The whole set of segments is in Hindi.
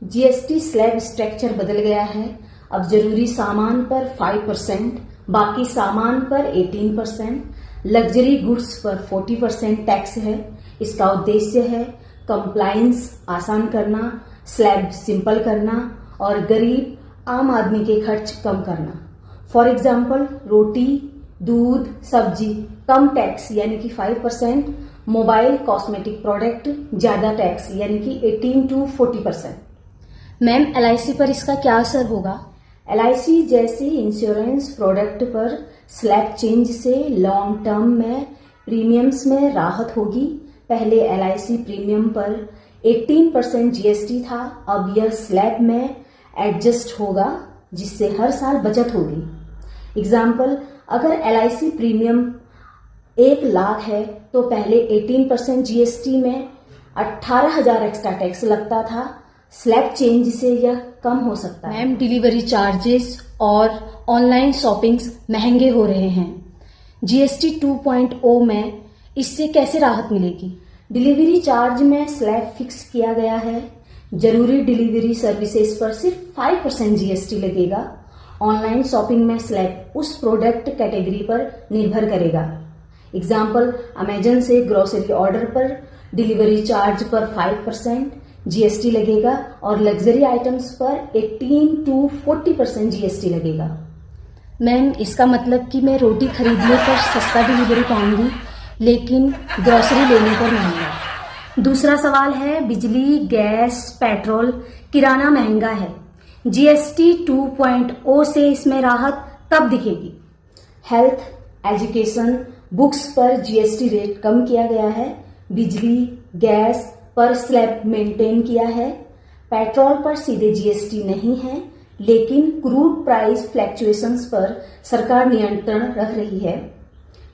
जीएसटी स्लैब स्ट्रक्चर बदल गया है। अब जरूरी सामान पर 5%, बाकी सामान पर 18%, लग्जरी गुड्स पर 40% टैक्स है। इसका उद्देश्य है कंप्लायंस आसान करना, स्लैब सिंपल करना और गरीब आम आदमी के खर्च कम करना। फॉर एग्जाम्पल, रोटी, दूध, सब्जी कम टैक्स यानी कि 5%, मोबाइल कॉस्मेटिक प्रोडक्ट ज्यादा टैक्स यानी कि 18 to 40%। मैम, एलआईसी पर इसका क्या असर होगा? एलआईसी जैसे इंश्योरेंस प्रोडक्ट पर स्लैब चेंज से लॉन्ग टर्म में प्रीमियम्स में राहत होगी। पहले एलआईसी प्रीमियम पर 18% जीएसटी था, अब यह स्लैब में एडजस्ट होगा जिससे हर साल बचत होगी। एग्जाम्पल, अगर एलआईसी प्रीमियम 1 लाख है तो पहले 18% जीएसटी में 18,000 एक्स्ट्रा टैक्स लगता था। स्लैब चेंज से यह कम हो सकता है। मैम, डिलीवरी चार्जेस और ऑनलाइन शॉपिंग्स महंगे हो रहे हैं। जीएसटी 2.0 में इससे कैसे राहत मिलेगी? डिलीवरी चार्ज में स्लैब फिक्स किया गया है। जरूरी डिलीवरी सर्विसेज पर सिर्फ 5% जीएसटी लगेगा। ऑनलाइन शॉपिंग में स्लैब उस प्रोडक्ट कैटेगरी पर निर्भर करेगा। एग्जाम्पल, अमेजन से ग्रोसरी ऑर्डर पर डिलीवरी चार्ज पर 5% जीएसटी लगेगा और लग्जरी आइटम्स पर 18 to 40% जीएसटी लगेगा। मैम, इसका मतलब कि मैं रोटी खरीदने पर सस्ता डिलीवरी पाऊंगी लेकिन ग्रोसरी लेने पर महंगा। दूसरा सवाल है, बिजली, गैस, पेट्रोल, किराना महंगा है। जीएसटी 2.0 से इसमें राहत तब दिखेगी। हेल्थ, एजुकेशन, बुक्स पर जीएसटी रेट कम किया गया है। बिजली, गैस पर स्लैब मेंटेन किया है। पेट्रोल पर सीधे जीएसटी नहीं है, लेकिन क्रूड प्राइस फ्लैक्चुएशंस पर सरकार नियंत्रण रख रही है।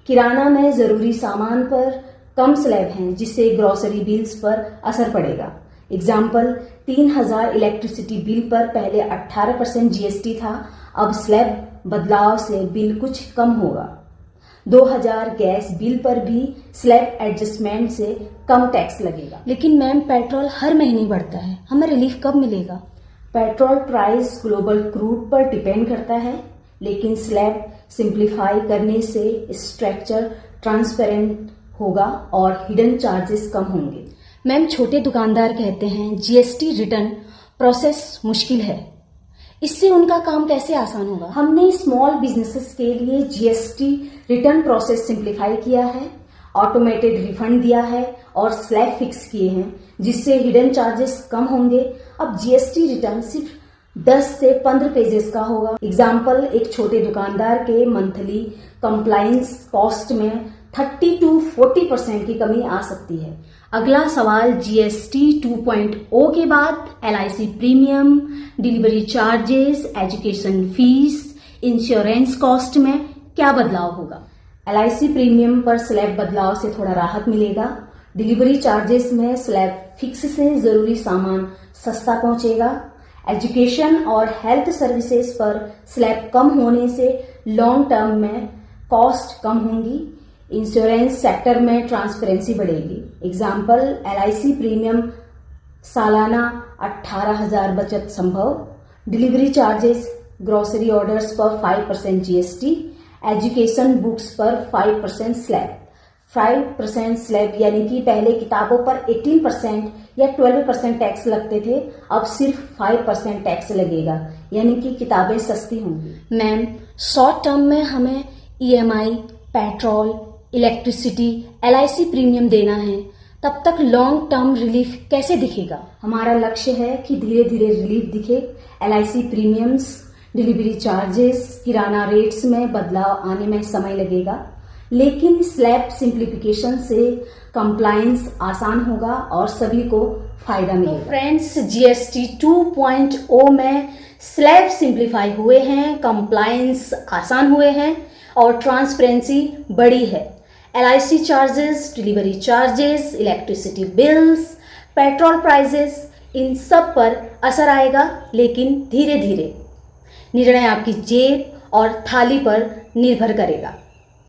किराना में जरूरी सामान पर कम स्लैब हैं, जिससे ग्रोसरी बिल्स पर असर पड़ेगा। एग्जाम्पल, 3,000 इलेक्ट्रिसिटी बिल पर पहले 18% जीएसटी था, अब स्लैब बदलाव से बिल कुछ कम होगा। 2,000 गैस बिल पर भी स्लैब एडजस्टमेंट से कम टैक्स लगेगा। लेकिन मैम, पेट्रोल हर महीने बढ़ता है, हमें रिलीफ कब मिलेगा? पेट्रोल प्राइस ग्लोबल क्रूड पर डिपेंड करता है, लेकिन स्लैब सिंप्लीफाई करने से स्ट्रक्चर ट्रांसपेरेंट होगा और हिडन चार्जेस कम होंगे। मैम, छोटे दुकानदार कहते हैं जीएसटी रिटर्न प्रोसेस मुश्किल है, इससे उनका काम कैसे आसान होगा? हमने स्मॉल बिजनेसेस के लिए जीएसटी रिटर्न प्रोसेस सिंप्लीफाई किया है, ऑटोमेटेड रिफंड दिया है और स्लैब फिक्स किए हैं, जिससे हिडन चार्जेस कम होंगे। अब जीएसटी रिटर्न सिर्फ 10 से 15 पेजेस का होगा। एग्जाम्पल, एक छोटे दुकानदार के मंथली कंप्लायंस कॉस्ट में 30 to 40% की कमी आ सकती है। अगला सवाल, जीएसटी 2.0 के बाद LIC premium, delivery charges, education fees, insurance cost में क्या बदलाव होगा? एलआईसी प्रीमियम पर स्लैब बदलाव से थोड़ा राहत मिलेगा। डिलीवरी चार्जेस में स्लैब फिक्स से जरूरी सामान सस्ता पहुंचेगा। एजुकेशन और हेल्थ सर्विसेज पर स्लैब कम होने से लॉन्ग टर्म में कॉस्ट कम होंगी। इंश्योरेंस सेक्टर में ट्रांसपेरेंसी बढ़ेगी। एग्जाम्पल, एलआईसी प्रीमियम सालाना 18,000 बचत संभव। डिलीवरी चार्जेस ग्रोसरी ऑर्डर्स पर 5% जीएसटी, एजुकेशन बुक्स पर 5% स्लैब। 5% स्लैब यानी कि पहले किताबों पर 18% या 12% टैक्स लगते थे, अब सिर्फ 5% टैक्स लगेगा, यानी कि किताबें सस्ती होंगी। मैम, शॉर्ट टर्म में हमें EMI, petrol, electricity, LIC premium देना है, तब तक लॉन्ग टर्म रिलीफ कैसे दिखेगा? हमारा लक्ष्य है कि धीरे धीरे रिलीफ दिखे। एलआईसी प्रीमियम्स, डिलीवरी चार्जेस, किराना रेट्स में बदलाव आने में समय लगेगा, लेकिन स्लैब सिंप्लीफिकेशन से कंप्लायंस आसान होगा और सभी को फायदा मिलेगा। तो फ्रेंड्स, जीएसटी 2.0 में स्लैब सिंप्लीफाई हुए हैं, कंप्लायंस आसान हुए हैं और ट्रांसपेरेंसी बढ़ी है। LIC charges, delivery charges, electricity bills, petrol prices, इन सब पर असर आएगा, लेकिन धीरे धीरे। निर्णय आपकी जेब और थाली पर निर्भर करेगा।